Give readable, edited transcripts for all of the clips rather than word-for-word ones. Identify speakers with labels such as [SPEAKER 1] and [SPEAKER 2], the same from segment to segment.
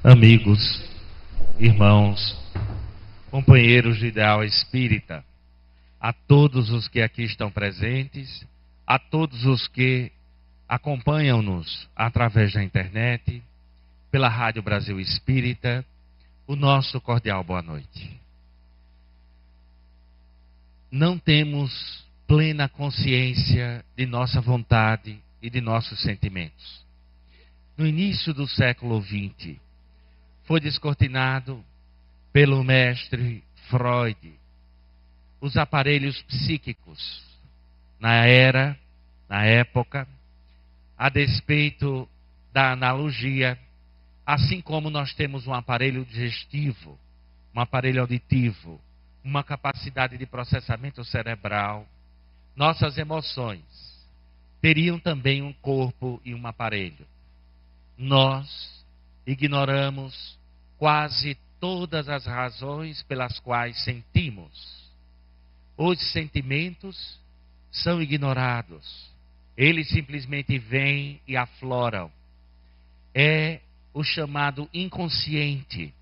[SPEAKER 1] Amigos, irmãos, companheiros de ideal espírita, a todos os que aqui estão presentes, a todos os que acompanham-nos através da internet, pela Rádio Brasil Espírita, o nosso cordial boa noite. Não temos plena consciência de nossa vontade e de nossos sentimentos. No início do século XX, foi descortinado pelo mestre Freud os aparelhos psíquicos na época, a despeito da analogia, assim como nós temos um aparelho digestivo, um aparelho auditivo, uma capacidade de processamento cerebral, nossas emoções teriam também um corpo e um aparelho. Nós ignoramos quase todas as razões pelas quais sentimos. Os sentimentos são ignorados. Eles simplesmente vêm e afloram. É o chamado inconsciente.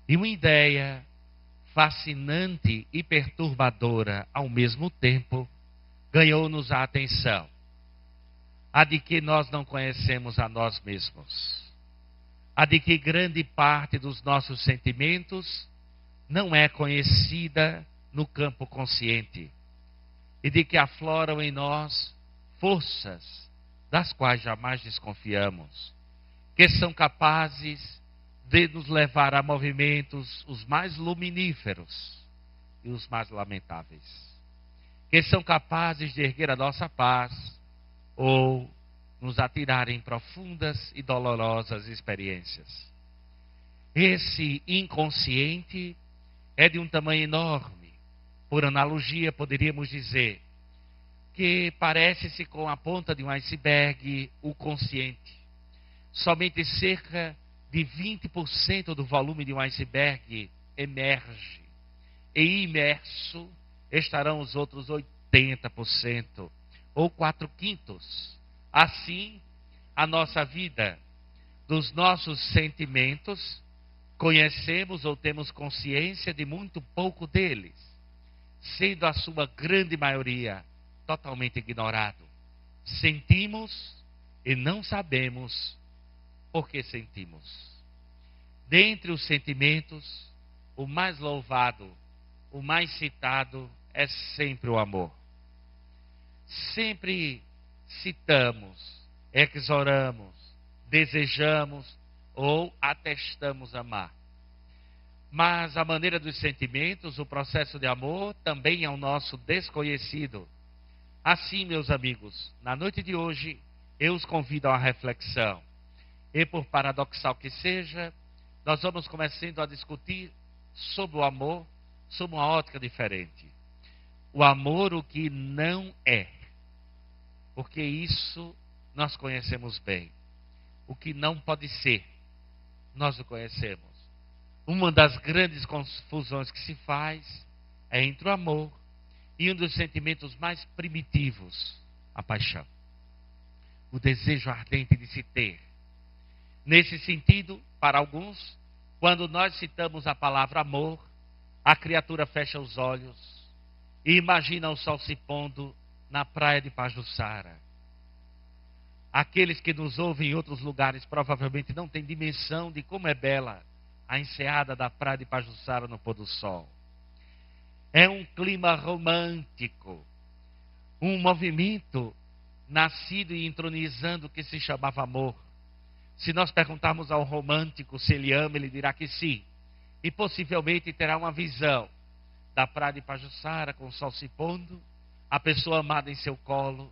[SPEAKER 1] E uma ideia fascinante e perturbadora ao mesmo tempo ganhou-nos a atenção. A de que nós não conhecemos a nós mesmos. A de que grande parte dos nossos sentimentos não é conhecida no campo consciente. E de que afloram em nós forças das quais jamais desconfiamos. Que são capazes de nos levar a movimentos os mais luminíferos e os mais lamentáveis. Que são capazes de erguer a nossa paz ou nos atirar em profundas e dolorosas experiências. Esse inconsciente é de um tamanho enorme. Por analogia, poderíamos dizer que parece-se com a ponta de um iceberg o consciente. Somente cerca de 20% do volume de um iceberg emerge. E imerso estarão os outros 80%. Ou 4/5. Assim, a nossa vida, dos nossos sentimentos, conhecemos ou temos consciência de muito pouco deles, sendo a sua grande maioria totalmente ignorado. Sentimos e não sabemos por que sentimos. Dentre os sentimentos, o mais louvado, o mais citado é sempre o amor. Sempre citamos, exoramos, desejamos ou atestamos amar. Mas a maneira dos sentimentos, o processo de amor, também é o nosso desconhecido. Assim, meus amigos, na noite de hoje, eu os convido a uma reflexão. E por paradoxal que seja, nós vamos começando a discutir sobre o amor, sob uma ótica diferente. O amor, o que não é. Porque isso nós conhecemos bem. O que não pode ser, nós o conhecemos. Uma das grandes confusões que se faz é entre o amor e um dos sentimentos mais primitivos, a paixão. O desejo ardente de se ter. Nesse sentido, para alguns, quando nós citamos a palavra amor, a criatura fecha os olhos e imagina o sol se pondo na praia de Pajuçara. Aqueles que nos ouvem em outros lugares provavelmente não têm dimensão de como é bela a enseada da praia de Pajuçara no pôr do sol. É um clima romântico, um movimento nascido e entronizando que se chamava amor. Se nós perguntarmos ao romântico se ele ama, ele dirá que sim. E possivelmente terá uma visão da praia de Pajuçara com o sol se pondo, a pessoa amada em seu colo.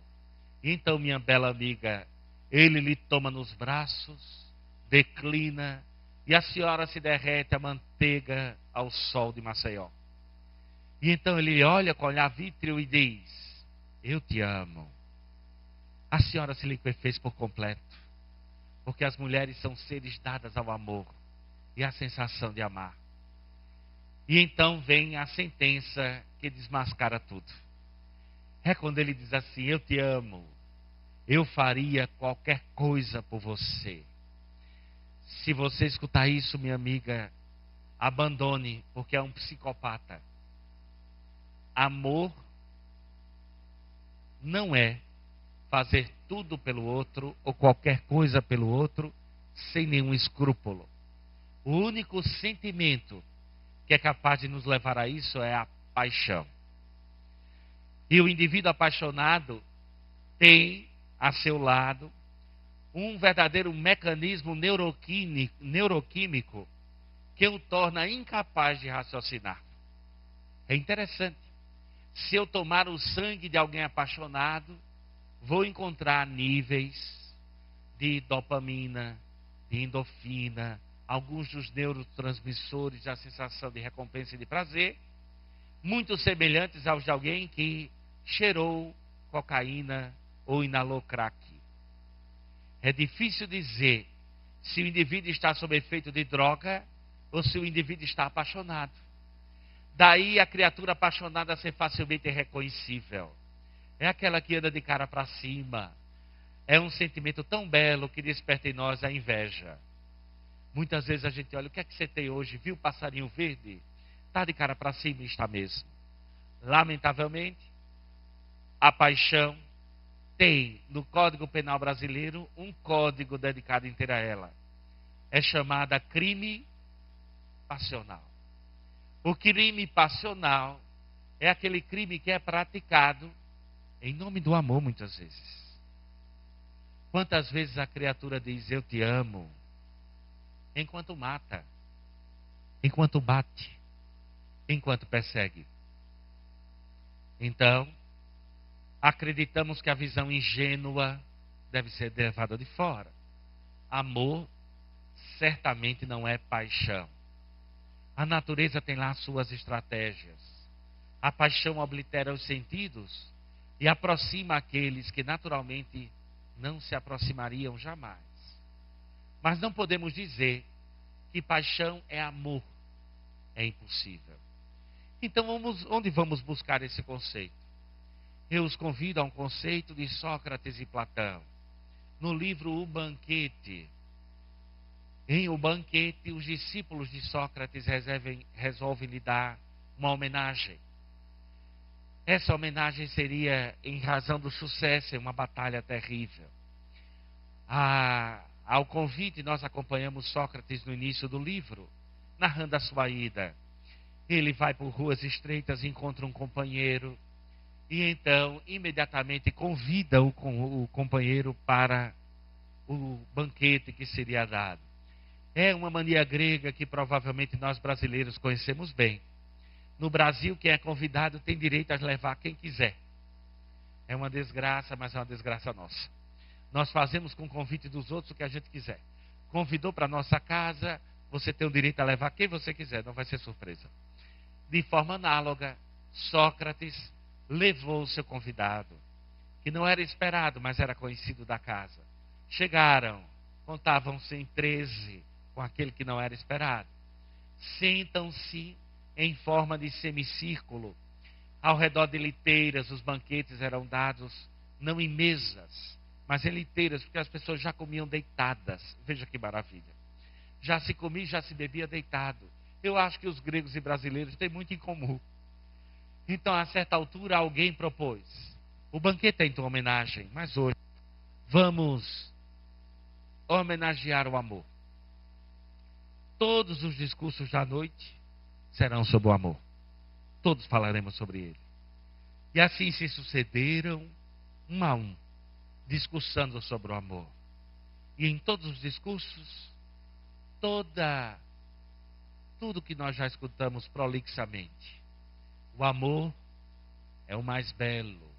[SPEAKER 1] E então, minha bela amiga, ele lhe toma nos braços, declina, e a senhora se derrete a manteiga ao sol de Maceió. E então ele olha com olhar vítreo e diz: eu te amo. A senhora se liquefez por completo, porque as mulheres são seres dadas ao amor e à sensação de amar. E então vem a sentença que desmascara tudo. É quando ele diz assim: eu te amo, eu faria qualquer coisa por você. Se você escutar isso, minha amiga, abandone, porque é um psicopata. Amor não é fazer tudo pelo outro ou qualquer coisa pelo outro sem nenhum escrúpulo. O único sentimento que é capaz de nos levar a isso é a paixão. E o indivíduo apaixonado tem a seu lado um verdadeiro mecanismo neuroquímico que o torna incapaz de raciocinar. É interessante. Se eu tomar o sangue de alguém apaixonado, vou encontrar níveis de dopamina, de endorfina, alguns dos neurotransmissores da sensação de recompensa e de prazer, muito semelhantes aos de alguém que cheirou cocaína ou inalou crack. É difícil dizer se o indivíduo está sob efeito de droga ou se o indivíduo está apaixonado. Daí a criatura apaixonada ser facilmente reconhecível. É aquela que anda de cara para cima. É um sentimento tão belo que desperta em nós a inveja. Muitas vezes a gente olha, o que é que você tem hoje? Viu o passarinho verde? Está de cara para cima e está mesmo. Lamentavelmente, a paixão tem no Código Penal Brasileiro um código dedicado inteiro a ela. É chamada crime passional. O crime passional é aquele crime que é praticado em nome do amor, muitas vezes. Quantas vezes a criatura diz, eu te amo, enquanto mata, enquanto bate, enquanto persegue. Então, acreditamos que a visão ingênua deve ser levada de fora. Amor certamente não é paixão. A natureza tem lá suas estratégias. A paixão oblitera os sentidos e aproxima aqueles que naturalmente não se aproximariam jamais. Mas não podemos dizer que paixão é amor. É impossível. Então, onde vamos buscar esse conceito? Eu os convido a um conceito de Sócrates e Platão. No livro O Banquete. Em O Banquete, os discípulos de Sócrates resolvem lhe dar uma homenagem. Essa homenagem seria em razão do sucesso em uma batalha terrível. Ao convite, nós acompanhamos Sócrates no início do livro, narrando a sua ida. Ele vai por ruas estreitas, encontra um companheiro e então imediatamente convida o companheiro para o banquete que seria dado. É uma mania grega que provavelmente nós brasileiros conhecemos bem. No Brasil, quem é convidado tem direito a levar quem quiser. É uma desgraça, mas é uma desgraça nossa. Nós fazemos com o convite dos outros o que a gente quiser. Convidou para nossa casa, você tem o direito a levar quem você quiser, não vai ser surpresa. De forma análoga, Sócrates levou o seu convidado, que não era esperado, mas era conhecido da casa. Chegaram, contavam-se em 13 com aquele que não era esperado. Sentam-se em forma de semicírculo. Ao redor de liteiras, os banquetes eram dados não em mesas, mas em liteiras, porque as pessoas já comiam deitadas. Veja que maravilha. Já se comia, já se bebia deitado. Eu acho que os gregos e brasileiros têm muito em comum. Então, a certa altura, alguém propôs. O banquete é então homenagem, mas hoje vamos homenagear o amor. Todos os discursos da noite serão sobre o amor. Todos falaremos sobre ele. E assim se sucederam, um a um, discursando sobre o amor. E em todos os discursos, tudo que nós já escutamos prolixamente. O amor é o mais belo.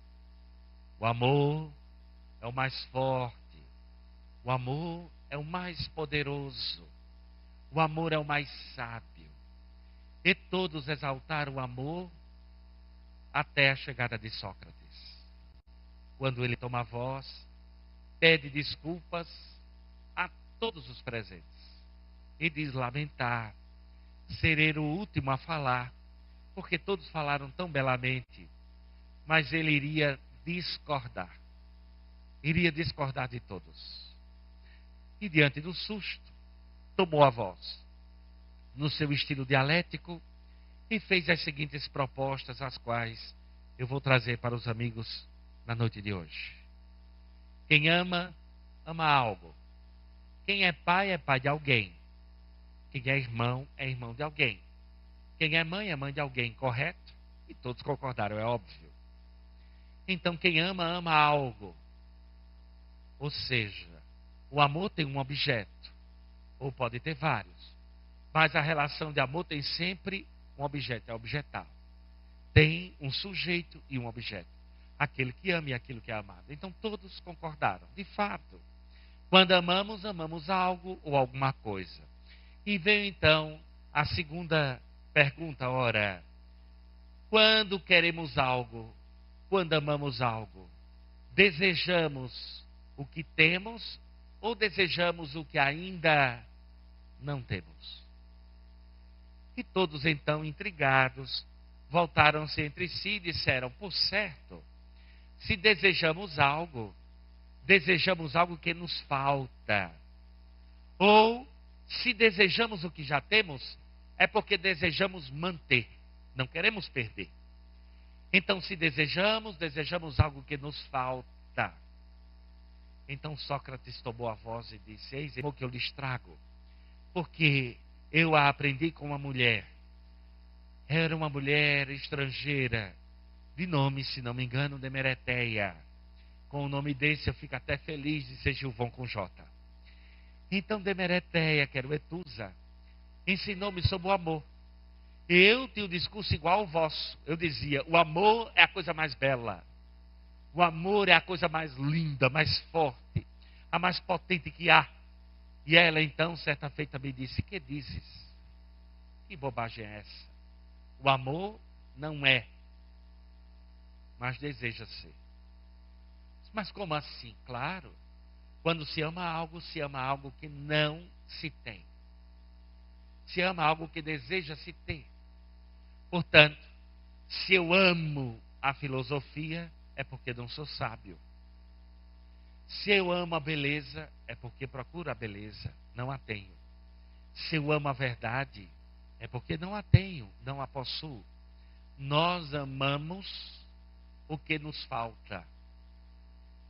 [SPEAKER 1] O amor é o mais forte. O amor é o mais poderoso. O amor é o mais sábio. E todos exaltaram o amor até a chegada de Sócrates. Quando ele toma a voz, pede desculpas a todos os presentes e diz lamentar ser ele o último a falar, porque todos falaram tão belamente, mas ele iria discordar de todos. E diante do susto, tomou a voz no seu estilo dialético e fez as seguintes propostas, as quais eu vou trazer para os amigos na noite de hoje. Quem ama, ama algo. Quem é pai de alguém. Quem é irmão de alguém. Quem é mãe de alguém, correto? E todos concordaram, é óbvio. Então, quem ama, ama algo. Ou seja, o amor tem um objeto, ou pode ter vários. Mas a relação de amor tem sempre um objeto, é objetal. Tem um sujeito e um objeto. Aquele que ama e aquilo que é amado. Então todos concordaram. De fato, quando amamos, amamos algo ou alguma coisa. E veio então a segunda pergunta, ora, quando queremos algo, quando amamos algo, desejamos o que temos ou desejamos o que ainda não temos? E todos então, intrigados, voltaram-se entre si e disseram, por certo, se desejamos algo que nos falta. Ou, se desejamos o que já temos, é porque desejamos manter, não queremos perder. Então, se desejamos algo que nos falta. Então Sócrates tomou a voz e disse, eis o que eu lhes trago, porque eu a aprendi com uma mulher. Era uma mulher estrangeira, de nome, se não me engano, Demereteia. Com o nome desse eu fico até feliz de ser Gilvão com J. Então Demereteia, que era o Etusa, ensinou-me sobre o amor. Eu tinha um discurso igual ao vosso. Eu dizia, o amor é a coisa mais bela. O amor é a coisa mais linda, mais forte, a mais potente que há. E ela então, certa feita, me disse, que dizes? Que bobagem é essa? O amor não é, mas deseja ser. Mas como assim? Claro, quando se ama algo que não se tem. Se ama algo que deseja se ter. Portanto, se eu amo a filosofia, é porque não sou sábio. Se eu amo a beleza, é porque procuro a beleza, não a tenho. Se eu amo a verdade, é porque não a tenho, não a possuo. Nós amamos o que nos falta,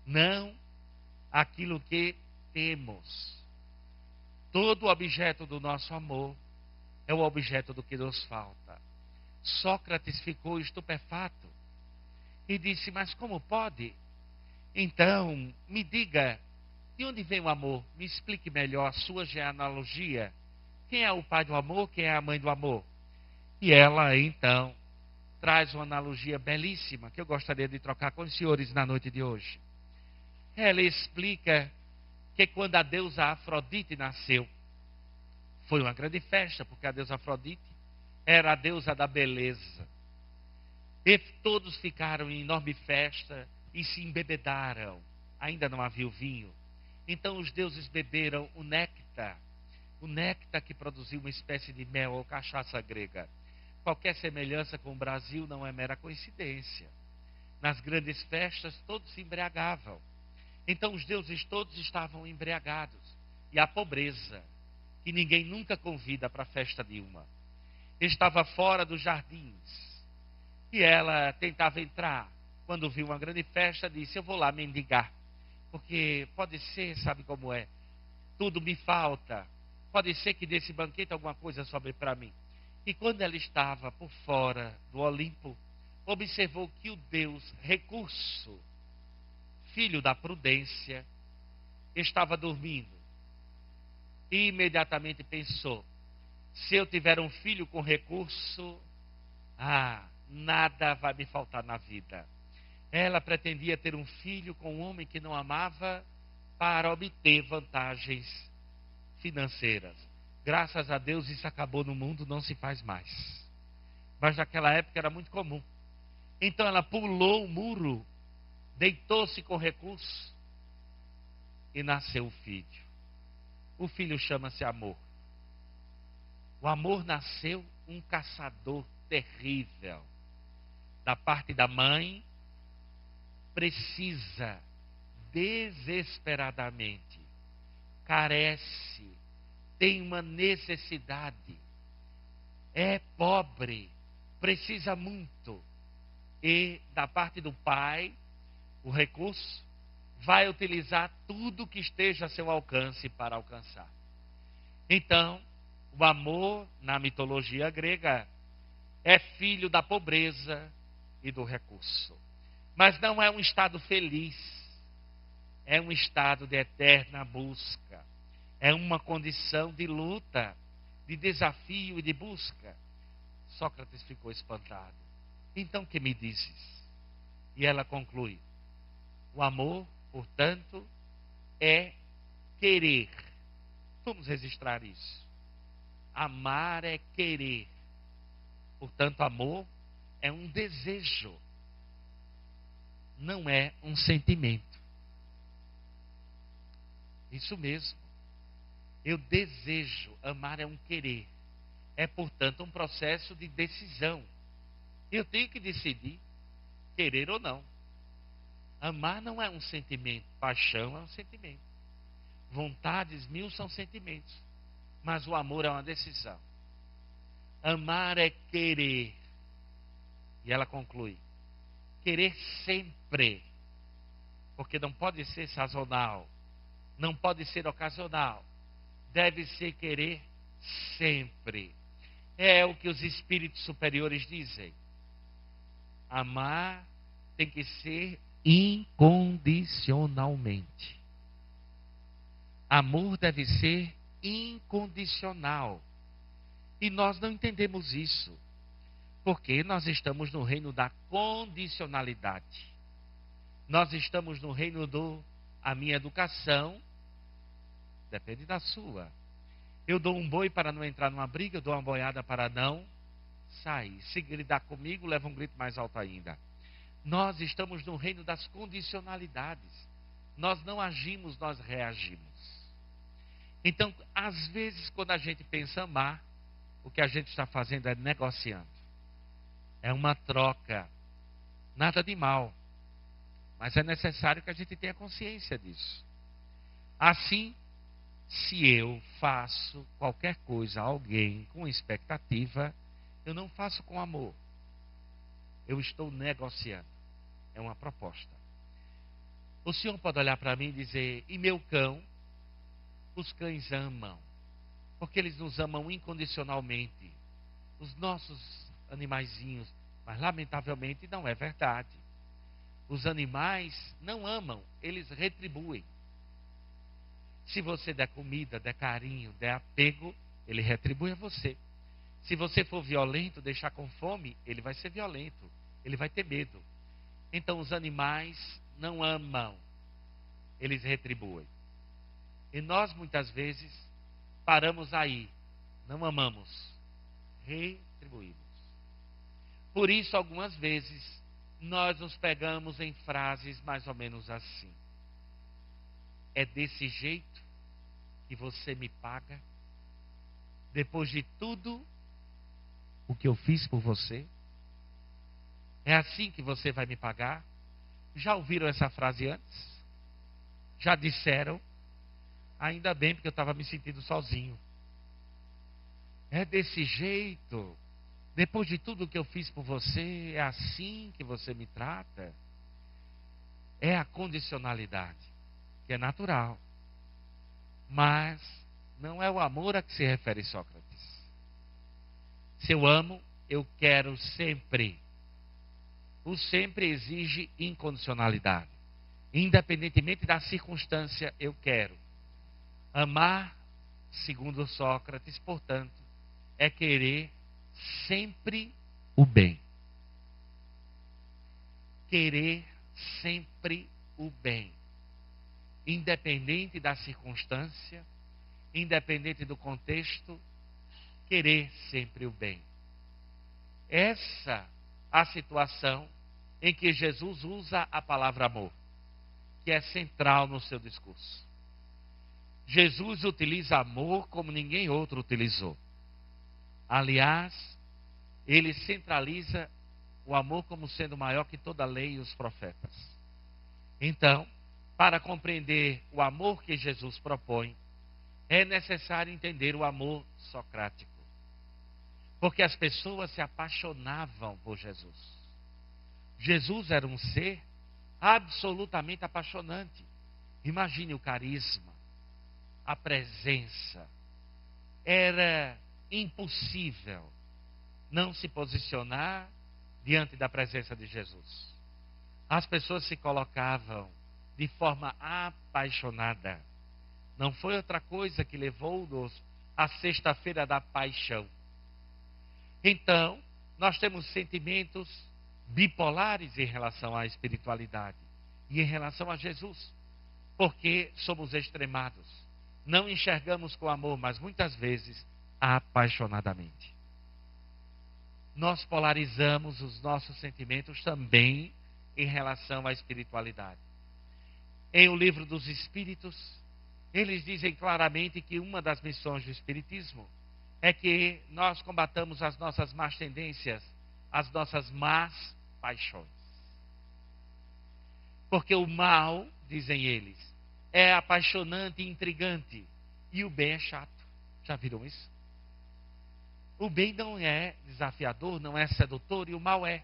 [SPEAKER 1] não aquilo que temos. Todo objeto do nosso amor é o objeto do que nos falta. Sócrates ficou estupefato e disse, mas como pode? Então, me diga, de onde vem o amor? Me explique melhor a sua genealogia. Quem é o pai do amor? Quem é a mãe do amor? E ela, então, traz uma analogia belíssima que eu gostaria de trocar com os senhores na noite de hoje. Ela explica que quando a deusa Afrodite nasceu, foi uma grande festa, porque a deusa Afrodite era a deusa da beleza. E todos ficaram em enorme festa e se embebedaram. Ainda não havia o vinho. Então os deuses beberam o néctar que produziu uma espécie de mel ou cachaça grega. Qualquer semelhança com o Brasil não é mera coincidência. Nas grandes festas todos se embriagavam. Então os deuses todos estavam embriagados. E a pobreza, que ninguém nunca convida para a festa de uma, estava fora dos jardins. E ela tentava entrar. Quando viu uma grande festa, disse, eu vou lá mendigar. Porque pode ser, sabe como é, tudo me falta. Pode ser que desse banquete alguma coisa sobre para mim. E quando ela estava por fora do Olimpo, observou que o Deus Recurso, filho da prudência, estava dormindo. E imediatamente pensou, se eu tiver um filho com recurso, nada vai me faltar na vida. Ela pretendia ter um filho com um homem que não amava para obter vantagens financeiras. Graças a Deus isso acabou no mundo, não se faz mais. Mas naquela época era muito comum. Então ela pulou o muro, deitou-se com recurso e nasceu o filho. O filho chama-se amor. O amor nasceu um caçador terrível. Da parte da mãe, precisa desesperadamente, carece, tem uma necessidade, é pobre, precisa muito, e da parte do pai, o recurso, vai utilizar tudo que esteja a seu alcance para alcançar. Então, o amor, na mitologia grega, é filho da pobreza e do recurso. Mas não é um estado feliz. É um estado de eterna busca. É uma condição de luta, de desafio e de busca. Sócrates ficou espantado. Então, que me dizes? E ela conclui: o amor, portanto, é querer. Vamos registrar isso. Amar é querer. Portanto, amor é um desejo. Não é um sentimento. Isso mesmo. Eu desejo. Amar é um querer. É, portanto, um processo de decisão. Eu tenho que decidir querer ou não. Amar não é um sentimento. Paixão é um sentimento. Vontades mil são sentimentos. Mas o amor é uma decisão. Amar é querer. E ela conclui: querer sempre. Porque não pode ser sazonal. Não pode ser ocasional. Deve ser querer sempre. É o que os espíritos superiores dizem. Amar tem que ser incondicionalmente. Amor deve ser incondicional. E nós não entendemos isso. Porque nós estamos no reino da condicionalidade. Nós estamos no reino do a minha educação depende da sua. Eu dou um boi para não entrar numa briga, eu dou uma boiada para não sair. Se gritar comigo, leva um grito mais alto ainda. Nós estamos no reino das condicionalidades. Nós não agimos, nós reagimos. Então, às vezes, quando a gente pensa amar, o que a gente está fazendo é negociando. É uma troca. Nada de mal. Mas é necessário que a gente tenha consciência disso. Assim, se eu faço qualquer coisa a alguém com expectativa, eu não faço com amor. Eu estou negociando. É uma proposta. O senhor pode olhar para mim e dizer: e meu cão? Os cães amam. Porque eles nos amam incondicionalmente. Os nossos animaizinhos. Mas lamentavelmente não é verdade. Os animais não amam, eles retribuem. Se você der comida, der carinho, der apego, ele retribui a você. Se você for violento, deixar com fome, ele vai ser violento. Ele vai ter medo. Então os animais não amam, eles retribuem. E nós muitas vezes paramos aí, não amamos, retribuímos. Por isso, algumas vezes, nós nos pegamos em frases mais ou menos assim: é desse jeito que você me paga? Depois de tudo o que eu fiz por você? É assim que você vai me pagar? Já ouviram essa frase antes? Já disseram? Ainda bem, porque eu estava me sentindo sozinho. É desse jeito? Depois de tudo que eu fiz por você, é assim que você me trata? É a condicionalidade, que é natural. Mas não é o amor a que se refere Sócrates. Se eu amo, eu quero sempre. O sempre exige incondicionalidade. Independentemente da circunstância, eu quero. Amar, segundo Sócrates, portanto, é querer sempre o bem. Querer sempre o bem. Independente da circunstância, independente do contexto, querer sempre o bem. Essa a situação em que Jesus usa a palavra amor, que é central no seu discurso. Jesus utiliza amor como ninguém outro utilizou. Aliás, ele centraliza o amor como sendo maior que toda a lei e os profetas. Então, para compreender o amor que Jesus propõe, é necessário entender o amor socrático. Porque as pessoas se apaixonavam por Jesus. Jesus era um ser absolutamente apaixonante. Imagine o carisma, a presença. Era impossível não se posicionar diante da presença de Jesus. As pessoas se colocavam de forma apaixonada. Não foi outra coisa que levou-nos à sexta-feira da paixão. Então, nós temos sentimentos bipolares em relação à espiritualidade e em relação a Jesus, porque somos extremados. Não enxergamos com amor, mas muitas vezes apaixonadamente. Nós polarizamos os nossos sentimentos também em relação à espiritualidade. Em O Livro dos Espíritos, eles dizem claramente que uma das missões do Espiritismo é que nós combatamos as nossas más tendências, as nossas más paixões. Porque o mal, dizem eles, é apaixonante e intrigante, e o bem é chato. Já viram isso? O bem não é desafiador, não é sedutor, e o mal é.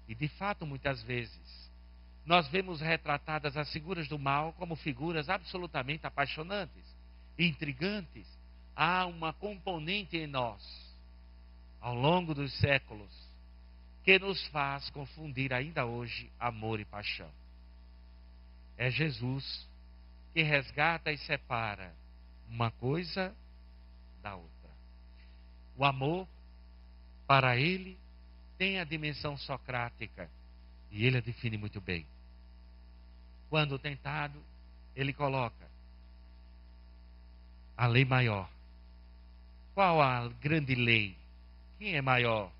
[SPEAKER 1] E de fato, muitas vezes, nós vemos retratadas as figuras do mal como figuras absolutamente apaixonantes, intrigantes. Há uma componente em nós, ao longo dos séculos, que nos faz confundir ainda hoje amor e paixão. É Jesus que resgata e separa uma coisa da outra. O amor, para ele, tem a dimensão socrática, e ele a define muito bem. Quando tentado, ele coloca a lei maior. Qual a grande lei? Quem é maior?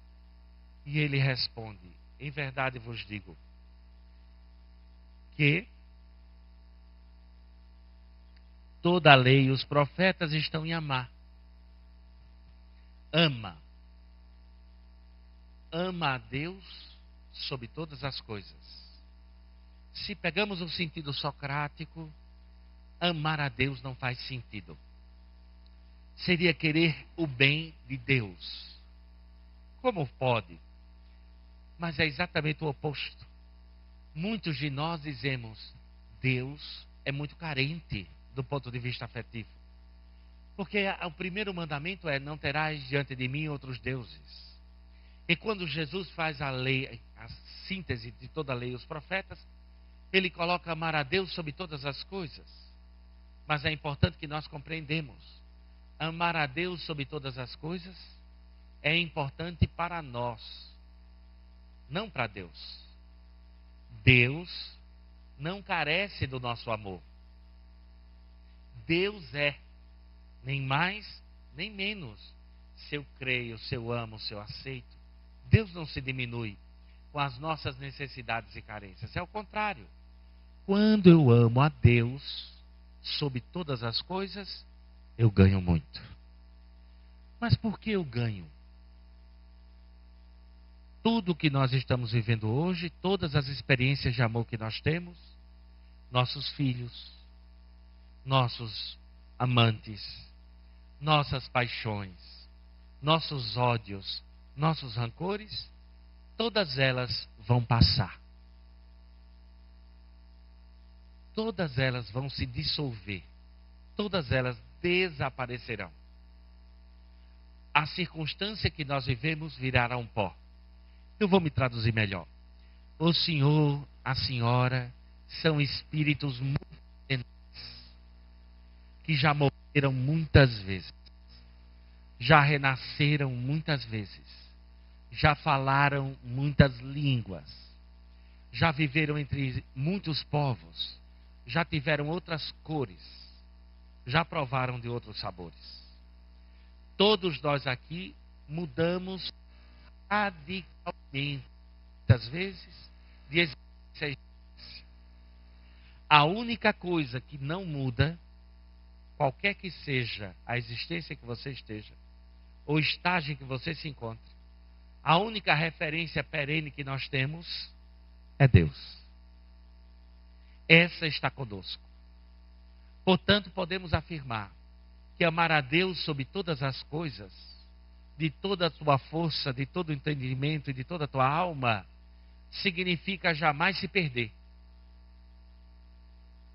[SPEAKER 1] E ele responde: em verdade vos digo que toda a lei e os profetas estão em amar. Ama. Ama a Deus sobre todas as coisas. Se pegamos o sentido socrático, amar a Deus não faz sentido. Seria querer o bem de Deus. Como pode? Mas é exatamente o oposto. Muitos de nós dizemos: Deus é muito carente do ponto de vista afetivo. Porque o primeiro mandamento é: não terás diante de mim outros deuses. E quando Jesus faz a lei, a síntese de toda a lei e os profetas, ele coloca amar a Deus sobre todas as coisas. Mas é importante que nós compreendemos: amar a Deus sobre todas as coisas é importante para nós, não para Deus. Deus não carece do nosso amor. Deus é, nem mais, nem menos. Se eu creio, se eu amo, se eu aceito, Deus não se diminui com as nossas necessidades e carências. É o contrário. Quando eu amo a Deus sobre todas as coisas, eu ganho muito. Mas por que eu ganho? Tudo que nós estamos vivendo hoje, todas as experiências de amor que nós temos, nossos filhos, nossos amantes, nossas paixões, nossos ódios, nossos rancores, todas elas vão passar. Todas elas vão se dissolver. Todas elas desaparecerão. A circunstância que nós vivemos virará um pó. Eu vou me traduzir melhor. O senhor, a senhora, são espíritos muito que já morreram muitas vezes, já renasceram muitas vezes, já falaram muitas línguas, já viveram entre muitos povos, já tiveram outras cores, já provaram de outros sabores. Todos nós aqui mudamos radicalmente, muitas vezes, de existência. A única coisa que não muda, qualquer que seja a existência que você esteja, ou estágio em que você se encontre, a única referência perene que nós temos é Deus. Essa está conosco. Portanto, podemos afirmar Porque amar a Deus sobre todas as coisas, de toda a tua força, de todo o entendimento e de toda a tua alma, significa jamais se perder.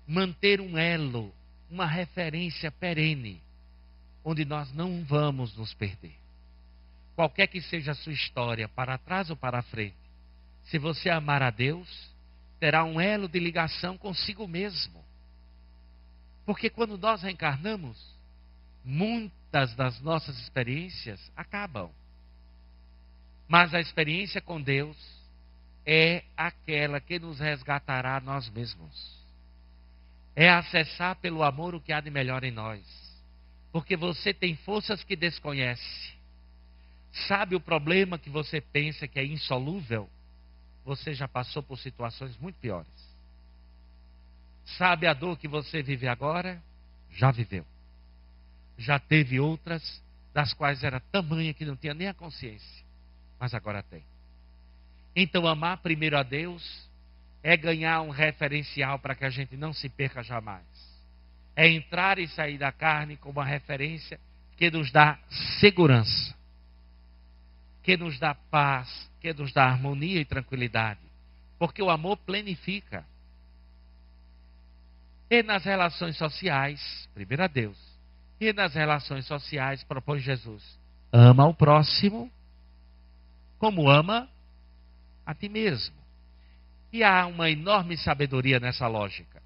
[SPEAKER 1] Manter um elo, uma referência perene, onde nós não vamos nos perder. Qualquer que seja a sua história, para trás ou para frente, se você amar a Deus, terá um elo de ligação consigo mesmo. Porque quando nós reencarnamos, muitas das nossas experiências acabam. Mas a experiência com Deus é aquela que nos resgatará a nós mesmos. É acessar pelo amor o que há de melhor em nós. Porque você tem forças que desconhece. Sabe o problema que você pensa que é insolúvel? Você já passou por situações muito piores. Sabe a dor que você vive agora? Já viveu. Já teve outras das quais era tamanha que não tinha nem a consciência. Mas agora tem. Então amar primeiro a Deus é ganhar um referencial para que a gente não se perca jamais. É entrar e sair da carne com uma referência que nos dá segurança, que nos dá paz, que nos dá harmonia e tranquilidade. Porque o amor plenifica. E nas relações sociais, primeiro a Deus, e nas relações sociais propõe Jesus: ama o próximo como ama a ti mesmo. E há uma enorme sabedoria nessa lógica.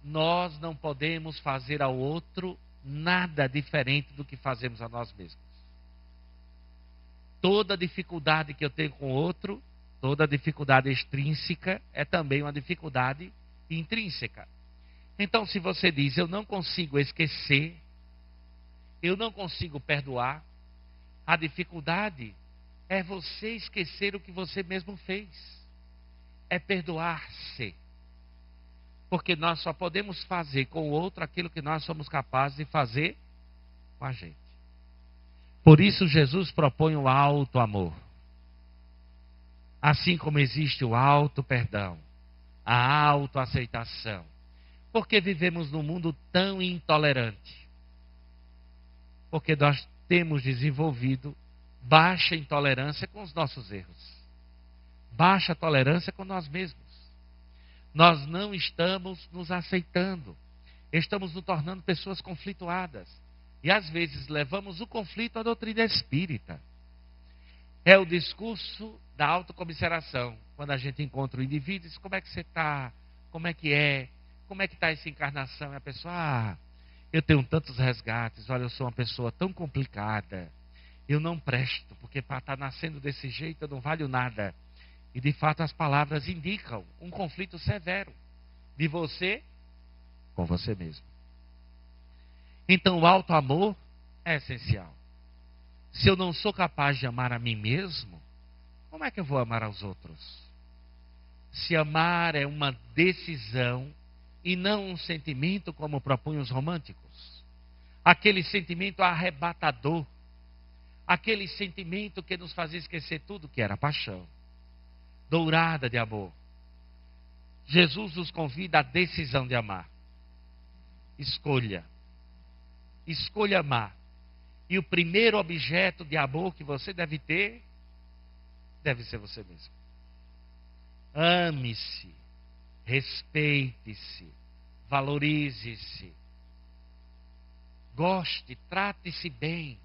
[SPEAKER 1] Nós não podemos fazer ao outro nada diferente do que fazemos a nós mesmos. Toda dificuldade que eu tenho com o outro, toda dificuldade extrínseca é também uma dificuldade intrínseca. Então, se você diz, eu não consigo esquecer, eu não consigo perdoar, a dificuldade é você esquecer o que você mesmo fez. É perdoar-se. Porque nós só podemos fazer com o outro aquilo que nós somos capazes de fazer com a gente. Por isso Jesus propõe o alto amor. Assim como existe o alto perdão, a autoaceitação. Porque vivemos num mundo tão intolerante? Porque nós temos desenvolvido baixa intolerância com os nossos erros. Baixa tolerância com nós mesmos. Nós não estamos nos aceitando. Estamos nos tornando pessoas conflituadas. E às vezes levamos o conflito à doutrina espírita. É o discurso da autocomiseração. Quando a gente encontra o indivíduo e diz, como é que você está? Como é que é? Como é que está essa encarnação? E a pessoa, eu tenho tantos resgates. Olha, eu sou uma pessoa tão complicada. Eu não presto, porque para estar nascendo desse jeito eu não valho nada. E de fato as palavras indicam um conflito severo de você com você mesmo. Então o alto amor é essencial. Se eu não sou capaz de amar a mim mesmo, como é que eu vou amar aos outros? Se amar é uma decisão e não um sentimento como propõem os românticos. Aquele sentimento arrebatador. Aquele sentimento que nos fazia esquecer tudo que era paixão. Dourada de amor. Jesus nos convida à decisão de amar. Escolha. Escolha amar. E o primeiro objeto de amor que você deve ter, deve ser você mesmo. Ame-se. Respeite-se. Valorize-se. Goste, trate-se bem.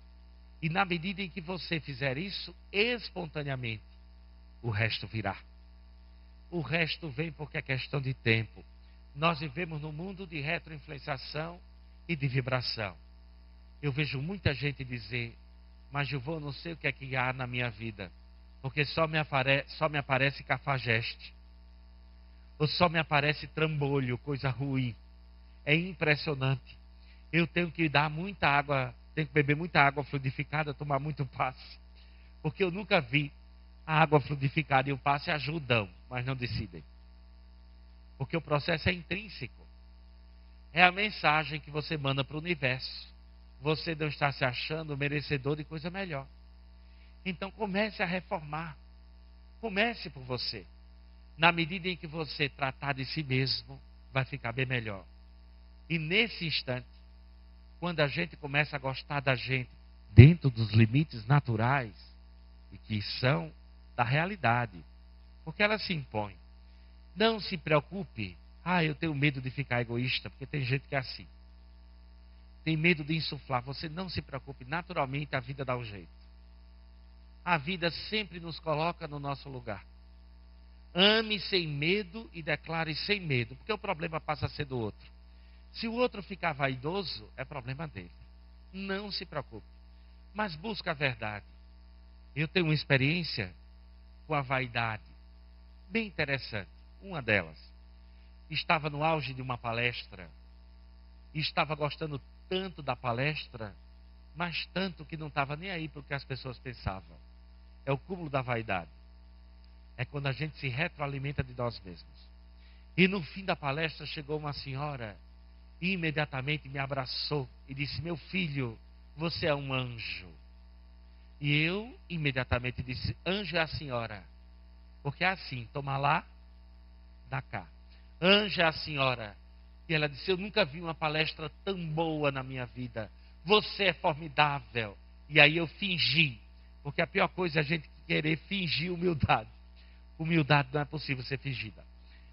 [SPEAKER 1] E na medida em que você fizer isso, espontaneamente, o resto virá. O resto vem porque é questão de tempo. Nós vivemos num mundo de retroinfluenciação e de vibração. Eu vejo muita gente dizer, mas Gilvão, eu não sei o que é que há na minha vida, porque só me aparece cafajeste. Ou só me aparece trambolho, coisa ruim. É impressionante. Eu tenho que dar muita água, tenho que beber muita água fluidificada, tomar muito passe. Porque eu nunca vi a água fluidificada e o passe ajudam, mas não decidem. Porque o processo é intrínseco. É a mensagem que você manda para o universo. Você não está se achando merecedor de coisa melhor. Então comece a reformar. Comece por você. Na medida em que você tratar de si mesmo, vai ficar bem melhor. E nesse instante, quando a gente começa a gostar da gente dentro dos limites naturais e que são da realidade, porque ela se impõe. Não se preocupe. Eu tenho medo de ficar egoísta, porque tem gente que é assim. Tem medo de insuflar. Você não se preocupe. Naturalmente a vida dá um jeito. A vida sempre nos coloca no nosso lugar. Ame sem medo e declare sem medo, porque o problema passa a ser do outro. Se o outro ficar vaidoso, é problema dele. Não se preocupe. Mas busca a verdade. Eu tenho uma experiência com a vaidade bem interessante. Uma delas. Estava no auge de uma palestra. E estava gostando tanto da palestra, mas tanto que não estava nem aí para o que as pessoas pensavam. É o cúmulo da vaidade. É quando a gente se retroalimenta de nós mesmos. E no fim da palestra chegou uma senhora e imediatamente me abraçou e disse: meu filho, você é um anjo. E eu imediatamente disse: anjo é a senhora. Porque é assim, toma lá, dá cá. Anjo é a senhora. E ela disse: eu nunca vi uma palestra tão boa na minha vida. Você é formidável. E aí eu fingi. Porque a pior coisa é a gente querer fingir humildade. Humildade não é possível ser fingida.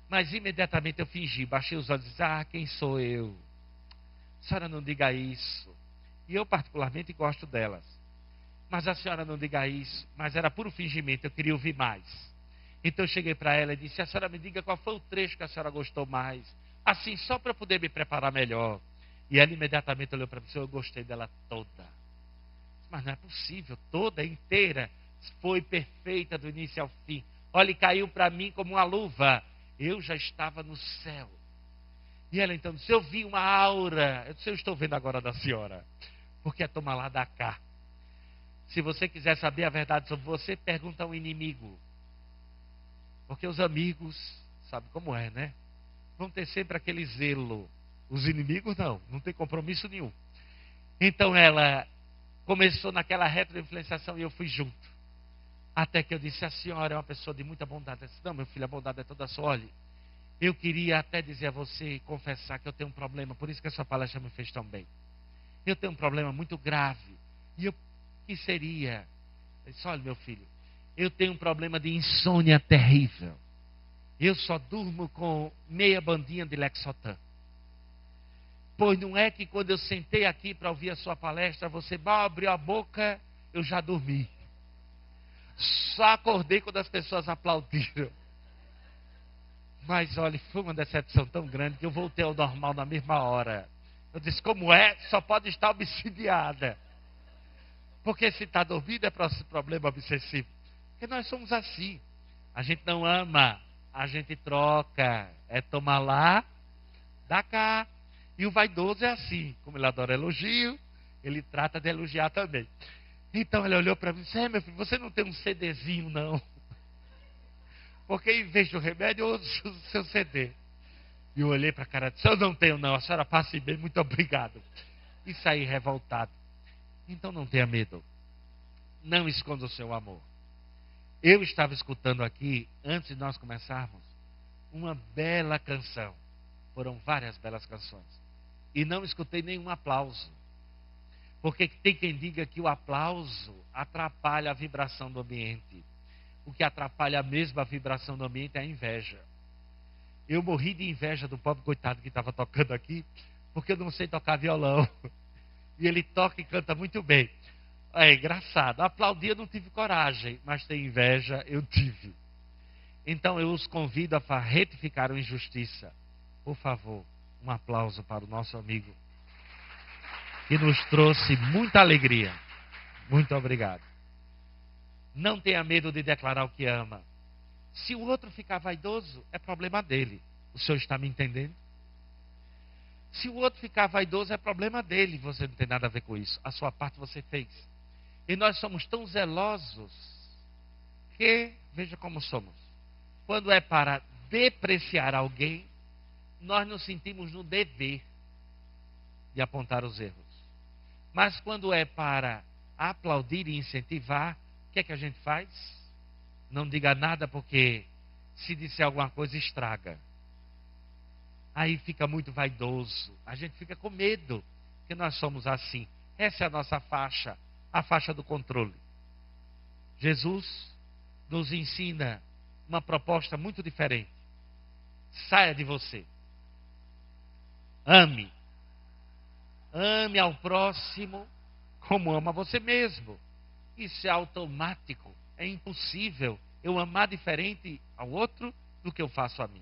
[SPEAKER 1] Mas imediatamente eu fingi. Baixei os olhos e disse: quem sou eu? A senhora não diga isso. E eu particularmente gosto delas. Mas a senhora não diga isso. Mas era puro fingimento, eu queria ouvir mais. Então eu cheguei para ela e disse: a senhora me diga qual foi o trecho que a senhora gostou mais. Assim, só para eu poder me preparar melhor. E ela imediatamente olhou para mim e disse: eu gostei dela toda. Mas não é possível, toda, inteira. Foi perfeita do início ao fim. Olha, caiu para mim como uma luva. Eu já estava no céu. E ela então disse: eu vi uma aura. Eu disse: eu estou vendo agora da senhora. Porque é toma lá da cá. Se você quiser saber a verdade sobre você, pergunta ao inimigo. Porque os amigos, sabe como é, né? Vão ter sempre aquele zelo. Os inimigos não tem compromisso nenhum. Então ela começou naquela retroinfluenciação e eu fui junto. Até que eu disse: a senhora é uma pessoa de muita bondade. Ela disse: não, meu filho, a bondade é toda sua. Olhe, eu queria até dizer a você e confessar que eu tenho um problema, por isso que a sua palestra me fez tão bem. Eu tenho um problema muito grave. E eu, que seria? Eu disse: olha, meu filho, eu tenho um problema de insônia terrível. Eu só durmo com meia bandinha de Lexotan. Pois não é que quando eu sentei aqui para ouvir a sua palestra, você abriu a boca, eu já dormi. Só acordei quando as pessoas aplaudiram. Mas olha, foi uma decepção tão grande que eu voltei ao normal na mesma hora. Eu disse: como é? Só pode estar obsidiada. Porque se está dormindo é problema obsessivo. Porque nós somos assim. A gente não ama, a gente troca. É tomar lá, dá cá. E o vaidoso é assim. Como ele adora elogio, ele trata de elogiar também. Então ele olhou para mim e disse: meu filho, você não tem um CDzinho não? Porque em vez do remédio eu uso o seu CD. E eu olhei para a cara e disse: eu não tenho não, a senhora passe bem, muito obrigado. E saí revoltado. Então não tenha medo. Não esconda o seu amor. Eu estava escutando aqui, antes de nós começarmos, uma bela canção. Foram várias belas canções. E não escutei nenhum aplauso. Porque tem quem diga que o aplauso atrapalha a vibração do ambiente. O que atrapalha mesmo a vibração do ambiente é a inveja. Eu morri de inveja do pobre coitado que estava tocando aqui, porque eu não sei tocar violão. E ele toca e canta muito bem. É engraçado. Aplaudir eu não tive coragem, mas ter inveja eu tive. Então eu os convido a retificar a injustiça. Por favor, um aplauso para o nosso amigo, que nos trouxe muita alegria. Muito obrigado. Não tenha medo de declarar o que ama. Se o outro ficar vaidoso, é problema dele. O senhor está me entendendo? Se o outro ficar vaidoso, é problema dele. Você não tem nada a ver com isso. A sua parte você fez. E nós somos tão zelosos que, veja como somos. Quando é para depreciar alguém, nós nos sentimos no dever de apontar os erros. Mas quando é para aplaudir e incentivar, o que é que a gente faz? Não diga nada, porque se disser alguma coisa estraga. Aí fica muito vaidoso. A gente fica com medo porque nós somos assim. Essa é a nossa faixa, a faixa do controle. Jesus nos ensina uma proposta muito diferente. Saia de você. Ame. Ame ao próximo como ama você mesmo. Isso é automático. É impossível eu amar diferente ao outro do que eu faço a mim.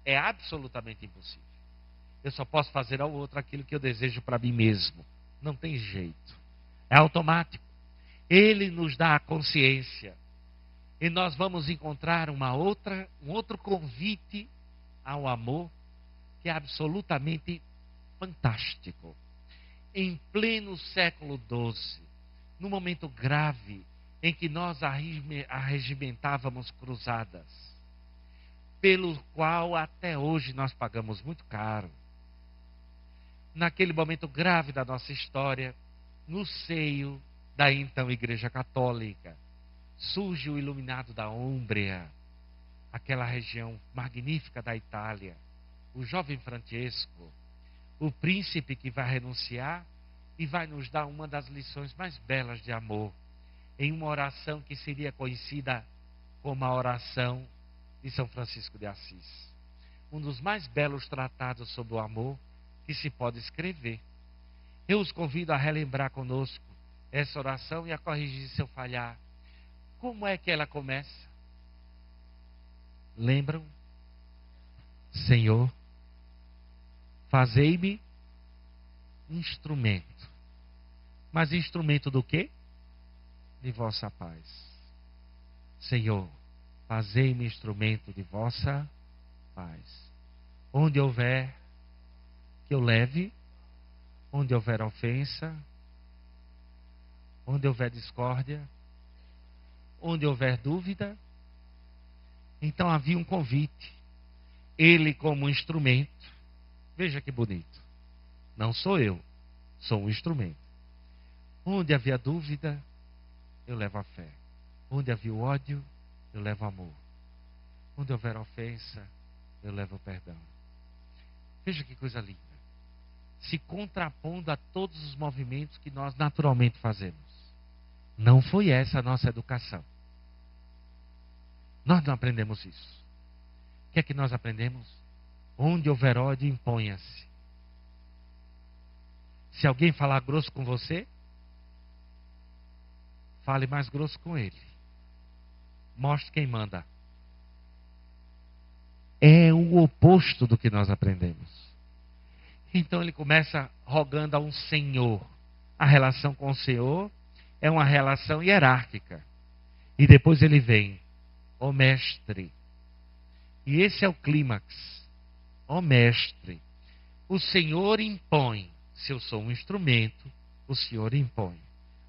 [SPEAKER 1] É absolutamente impossível. Eu só posso fazer ao outro aquilo que eu desejo para mim mesmo. Não tem jeito. É automático. Ele nos dá a consciência. E nós vamos encontrar um outro convite ao amor que é absolutamente fantástico. Em pleno século XII, num momento grave em que nós arregimentávamos cruzadas, pelo qual até hoje nós pagamos muito caro. Naquele momento grave da nossa história, no seio da então Igreja Católica, surge o iluminado da Úmbria, aquela região magnífica da Itália, o jovem Francesco, o príncipe que vai renunciar e vai nos dar uma das lições mais belas de amor, em uma oração que seria conhecida como a oração de São Francisco de Assis. Um dos mais belos tratados sobre o amor que se pode escrever. Eu os convido a relembrar conosco essa oração e a corrigir se eu falhar. Como é que ela começa? Lembram? Senhor, fazei-me instrumento. Mas instrumento do quê? De vossa paz. Senhor, fazei-me instrumento de vossa paz. Onde houver que eu leve, onde houver ofensa, onde houver discórdia, onde houver dúvida, então havia um convite. Ele como instrumento. Veja que bonito. Não sou eu, sou um instrumento. Onde havia dúvida, eu levo a fé. Onde havia o ódio, eu levo amor. Onde houver ofensa, eu levo o perdão. Veja que coisa linda. Se contrapondo a todos os movimentos que nós naturalmente fazemos. Não foi essa a nossa educação. Nós não aprendemos isso. O que é que nós aprendemos? Onde houver ódio, imponha-se. Se alguém falar grosso com você, fale mais grosso com ele. Mostre quem manda. É o oposto do que nós aprendemos. Então ele começa rogando a um senhor. A relação com o Senhor é uma relação hierárquica. E depois ele vem, ó mestre. E esse é o clímax. Ó mestre, o Senhor impõe. Se eu sou um instrumento, o Senhor impõe.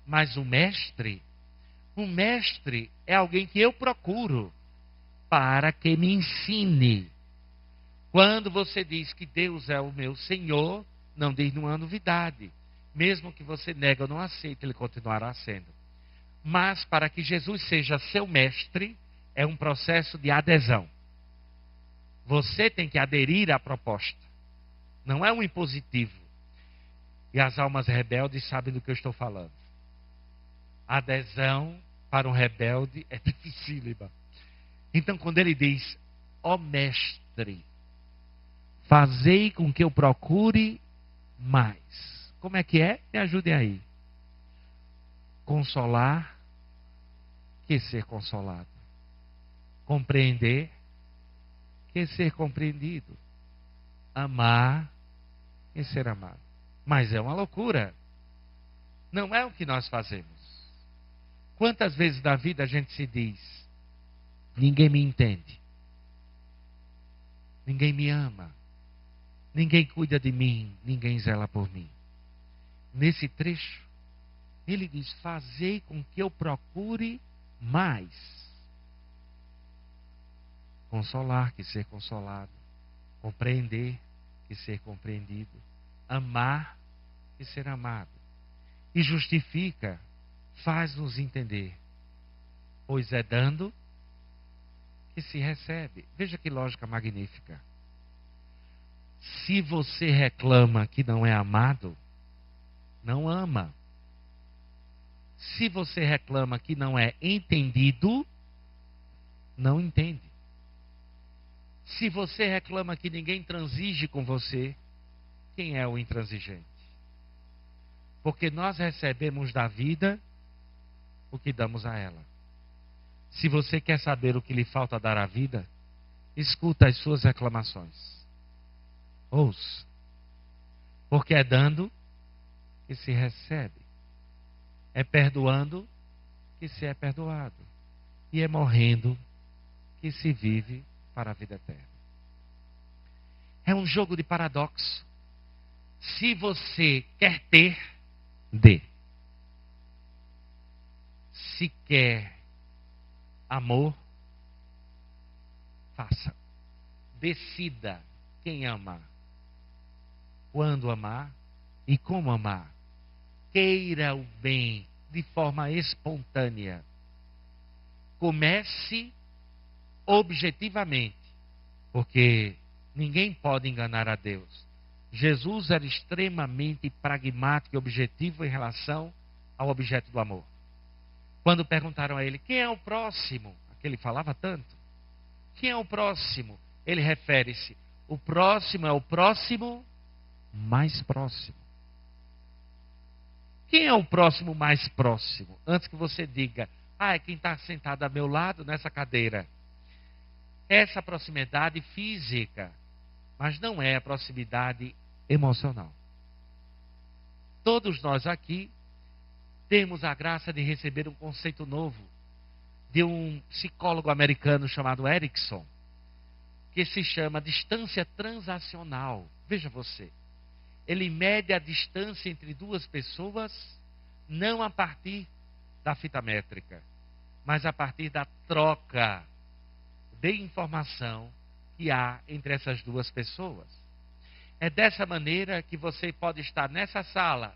[SPEAKER 1] Mas o mestre é alguém que eu procuro para que me ensine. Quando você diz que Deus é o meu Senhor, não diz nenhuma novidade. Mesmo que você nega ou não aceite, Ele continuará sendo. Mas para que Jesus seja seu mestre, é um processo de adesão. Você tem que aderir à proposta. Não é um impositivo. E as almas rebeldes sabem do que eu estou falando. A adesão para um rebelde é dificílima. Então, quando ele diz, ó mestre, fazei com que eu procure mais. Como é que é? Me ajudem aí. Consolar, que ser consolado. Compreender, que ser compreendido. Amar, que ser amado. Mas é uma loucura. Não é o que nós fazemos. Quantas vezes na vida a gente se diz, ninguém me entende. Ninguém me ama. Ninguém cuida de mim. Ninguém zela por mim. Nesse trecho, ele diz, fazei com que eu procure mais. Consolar, que ser consolado. Compreender, que ser compreendido. Amar, que ser amado. E justifica, faz-nos entender. Pois é dando que se recebe. Veja que lógica magnífica. Se você reclama que não é amado, não ama. Se você reclama que não é entendido, não entende. Se você reclama que ninguém transige com você, quem é o intransigente? Porque nós recebemos da vida o que damos a ela. Se você quer saber o que lhe falta dar à vida, escuta as suas reclamações. Ouça. Porque é dando que se recebe. É perdoando que se é perdoado. E é morrendo que se vive para a vida eterna. É um jogo de paradoxo. Se você quer ter, dê. Se quer amor, faça. Decida quem amar, quando amar e como amar. Queira o bem de forma espontânea. Comece objetivamente, porque ninguém pode enganar a Deus. Jesus era extremamente pragmático e objetivo em relação ao objeto do amor. Quando perguntaram a ele, quem é o próximo? Aquele falava tanto. Quem é o próximo? Ele refere-se, o próximo é o próximo mais próximo. Quem é o próximo mais próximo? Antes que você diga, é quem está sentado a meu lado nessa cadeira. Essa proximidade física, mas não é a proximidade emocional. Todos nós aqui temos a graça de receber um conceito novo de um psicólogo americano chamado Erickson, que se chama distância transacional. Veja você, ele mede a distância entre duas pessoas não a partir da fita métrica, mas a partir da troca de informação que há entre essas duas pessoas. É dessa maneira que você pode estar nessa sala,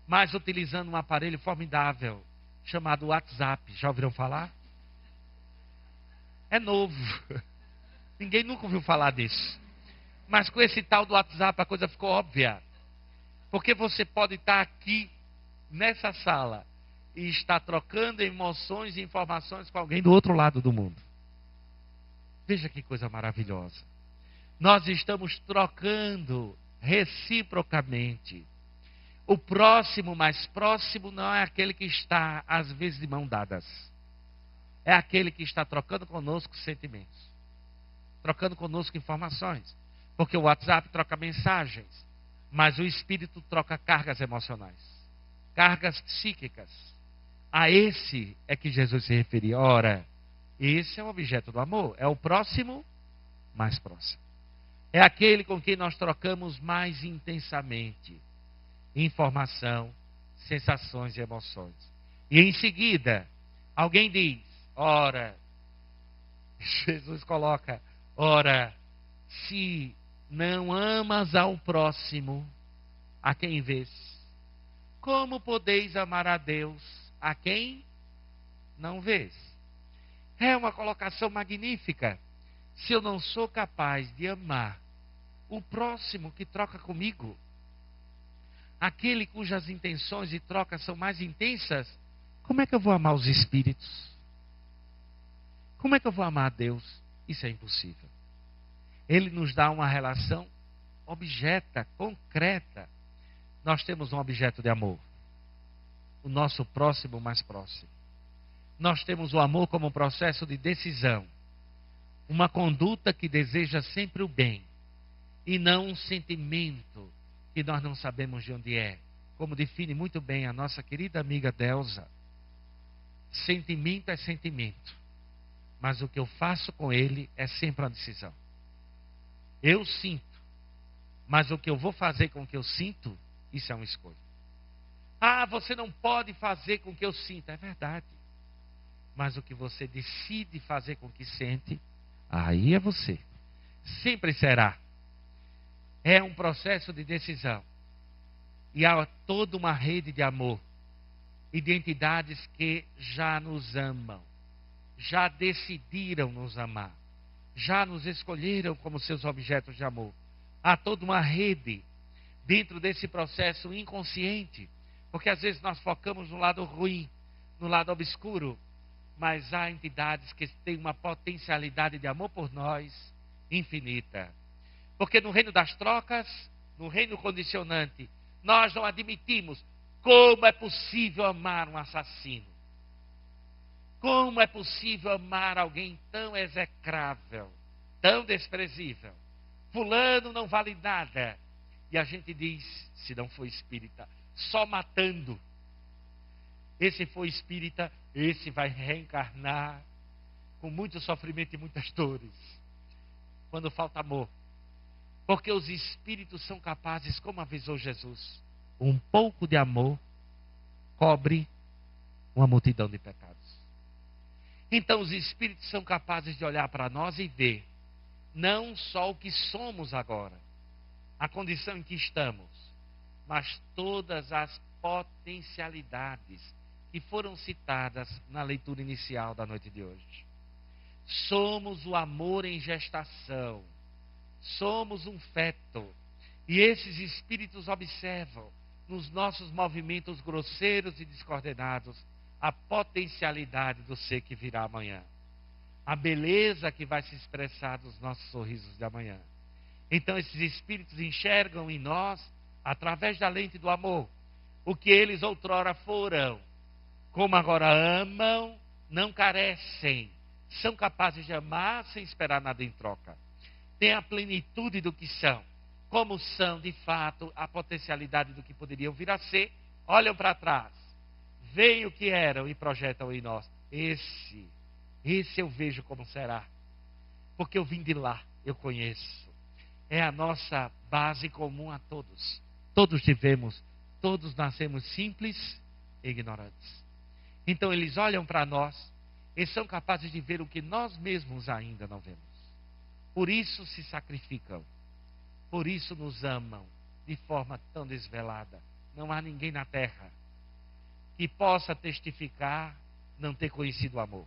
[SPEAKER 1] mas utilizando um aparelho formidável chamado WhatsApp. Já ouviram falar? É novo. Ninguém nunca ouviu falar disso. Mas com esse tal do WhatsApp a coisa ficou óbvia. Porque você pode estar aqui nessa sala e estar trocando emoções e informações com alguém do outro lado do mundo. Veja que coisa maravilhosa. Nós estamos trocando reciprocamente. O próximo mais próximo não é aquele que está, às vezes, de mão dadas. É aquele que está trocando conosco sentimentos. Trocando conosco informações. Porque o WhatsApp troca mensagens. Mas o Espírito troca cargas emocionais. Cargas psíquicas. A esse é que Jesus se referia. Ora, esse é o objeto do amor. É o próximo mais próximo. É aquele com quem nós trocamos mais intensamente informação, sensações e emoções. E em seguida, alguém diz, ora, Jesus coloca, ora, se não amas ao próximo, a quem vês, como podeis amar a Deus a quem não vês? É uma colocação magnífica. Se eu não sou capaz de amar o próximo que troca comigo, aquele cujas intenções e trocas são mais intensas, como é que eu vou amar os espíritos? Como é que eu vou amar a Deus? Isso é impossível. Ele nos dá uma relação objeta, concreta. Nós temos um objeto de amor. O nosso próximo mais próximo. Nós temos o amor como um processo de decisão. Uma conduta que deseja sempre o bem. E não um sentimento que nós não sabemos de onde é. Como define muito bem a nossa querida amiga Delza. Sentimento é sentimento. Mas o que eu faço com ele é sempre uma decisão. Eu sinto. Mas o que eu vou fazer com o que eu sinto, isso é uma escolha. Você não pode fazer com o que eu sinto. É verdade. Mas o que você decide fazer com o que sente, aí é você. Sempre será. É um processo de decisão. E há toda uma rede de amor. E de entidades que já nos amam. Já decidiram nos amar. Já nos escolheram como seus objetos de amor. Há toda uma rede. dentro desse processo inconsciente, porque às vezes nós focamos no lado ruim, no lado obscuro, mas há entidades que têm uma potencialidade de amor por nós infinita. Porque no reino das trocas, no reino condicionante, nós não admitimos como é possível amar um assassino. Como é possível amar alguém tão execrável, tão desprezível? Fulano não vale nada. E a gente diz, se não for espírita, só matando. Esse foi espírita, esse vai reencarnar com muito sofrimento e muitas dores. Quando falta amor. Porque os espíritos são capazes, como avisou Jesus, um pouco de amor cobre uma multidão de pecados. Então os espíritos são capazes de olhar para nós e ver não só o que somos agora, a condição em que estamos, mas todas as potencialidades que foram citadas na leitura inicial da noite de hoje. Somos o amor em gestação. Somos um feto. E esses espíritos observam nos nossos movimentos grosseiros e descoordenados a potencialidade do ser que virá amanhã. A beleza que vai se expressar nos nossos sorrisos de amanhã. Então esses espíritos enxergam em nós, através da lente do amor, o que eles outrora foram. Como agora amam, não carecem. São capazes de amar sem esperar nada em troca. Têm a plenitude do que são. Como são, de fato, a potencialidade do que poderiam vir a ser. Olham para trás. Veem o que eram e projetam em nós. Esse eu vejo como será. Porque eu vim de lá, eu conheço. É a nossa base comum a todos. Todos nascemos simples e ignorantes. Então eles olham para nós e são capazes de ver o que nós mesmos ainda não vemos. Por isso se sacrificam. Por isso nos amam de forma tão desvelada. Não há ninguém na terra que possa testificar não ter conhecido o amor.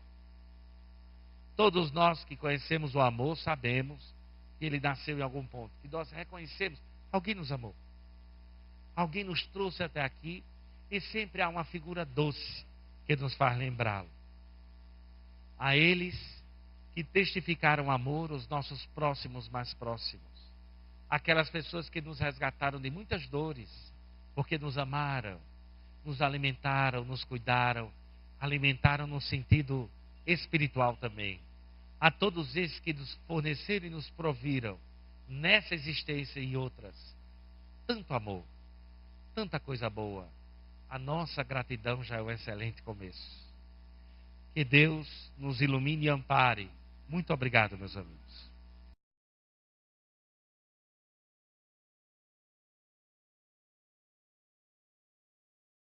[SPEAKER 1] Todos nós que conhecemos o amor sabemos que ele nasceu em algum ponto. Que nós reconhecemos, alguém nos amou. Alguém nos trouxe até aqui e sempre há uma figura doce que nos faz lembrá-lo. A eles que testificaram amor, os nossos próximos mais próximos. Aquelas pessoas que nos resgataram de muitas dores, porque nos amaram, nos alimentaram, nos cuidaram, alimentaram no sentido espiritual também. A todos esses que nos forneceram e nos proviram, nessa existência e outras, tanto amor, tanta coisa boa. A nossa gratidão já é um excelente começo. Que Deus nos ilumine e ampare. Muito obrigado, meus amigos.